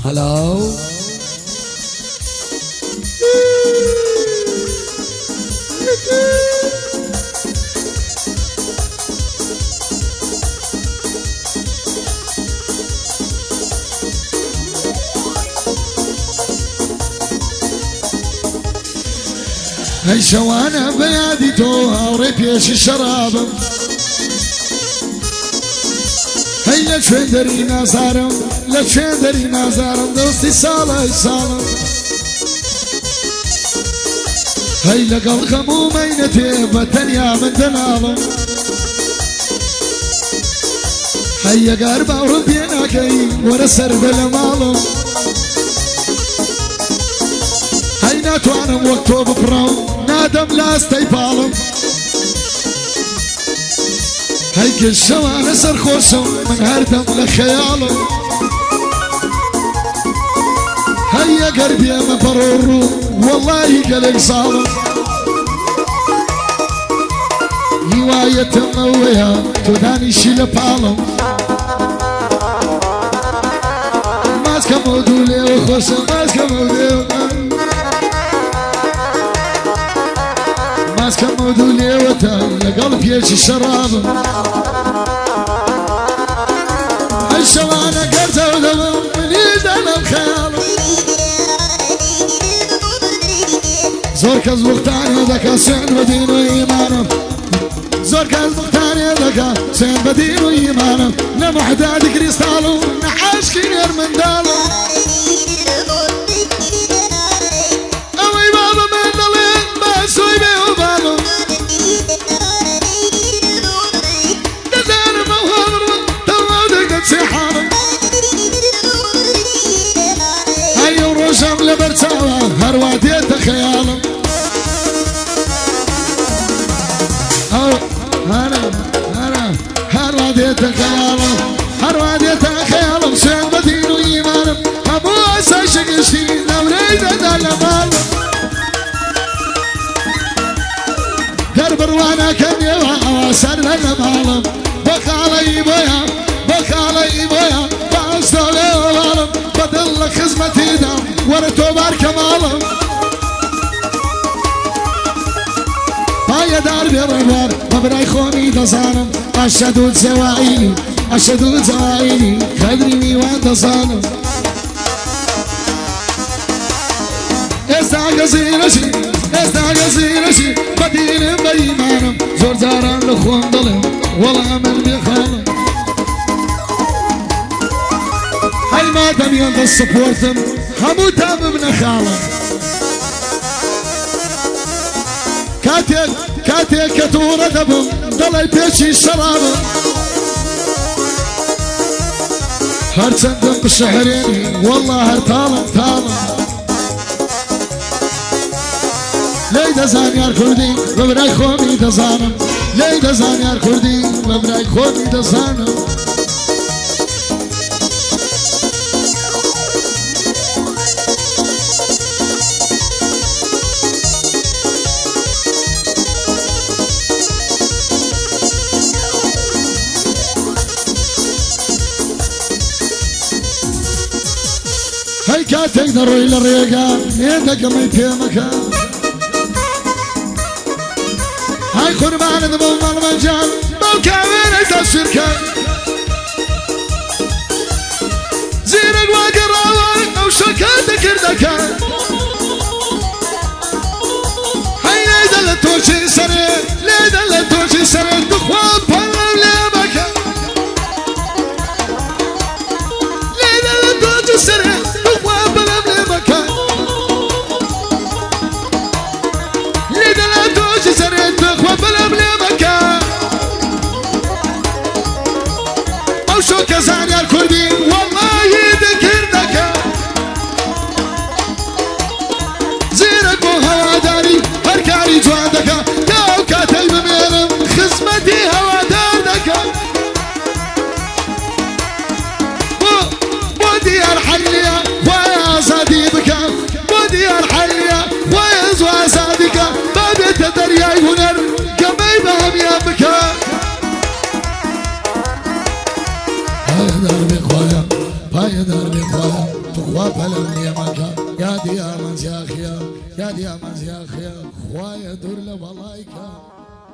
هلاو هاي شوانا بيادي توها وريبيش الشراب هاي لشوين درينا زارم لشوين درينا زارم دوستي صالة صالة هاي لقل خمومين تيبة يا من تنالم هاي قاربا وربينا كي ورسر بالمالم هاي ناتوانم وقتو بفراو نادم لا استيبالم هيك الشوارع سرخوشم من هردم لخيالم هيا قلبي مبرور والله قلق صالم هواية مويها تداني شيل بالم ماسكة مودولي وخوشم ماسكة مودولي ماسكة مودولي وتان لقلب يجي الشراب الشوانة قرزة ودمم من يدنا الخيال زور كز مختاني ذكا سين بدين وإيمانم زور كز مختاني ذكا سين بدين وإيمانم نمحداد كريستالو نحاش كينير من دالو أوي بابا من دلين باسوي بيو بالو ددان موهر تمودك تسيحانم هاي وروشم لبرتاوة هرواتيت خيالم هرواتيت خيالم هرواتيت خيالم سين بدين وإيمانم أبو أسا شكشتي نوريد دالمالم درب روانا كم يوها واسر لنمالم بخالي بويا بخالي بويا باستولي وغالم بدل خزمتي دام ورتو بار كمالم بايا دار بيربار مبراي خوني دزانم أشدود زوايني أشدود زوايني خدري ميوان دزانم استاق زينشي استاق زينشي بدين بيمانم زور زاران لخون ظلم والله من بيخالم هاي ما دميان دا سبورتم همو تام ابن خالم كاتيك كتورة دبم دلي بيشي الشرابم هر سندم بالشهريني والله هر طالم طالم ليدا زانيار كردي ببراي خوني دزانم ليدا زانيار كردي ببراي خوني دزانم هاي كاتك دروي للريقان يدك ميتي مكان هاي قربان ذبوم المجال بوكامين الشركة زينك وقراوك او شكاتك اردكان هاي ليدا لتوشي سريع ليدا لتوشي سريع دخوان بلو ليبكا ليدا لتوشي سريع دخوان بلو ليبكا ليدا لتوشي سريع دخوان بلو ليبكا او شو كزاني الكردي والله ذكرتك زينك وهواداري هركاري جوادك يا كاتب ميرم خزمتي هوادارك ودي الحلية ويا صديقك ودي الحلية ويا صديقك ما بتدري يا هنر كما يبهم يا بكا هاي دربي خويا هاي دربي خويا وبلم يمكا يا ديامن يا خيا يا ديامن يا خيا خوايا دور لبلايكا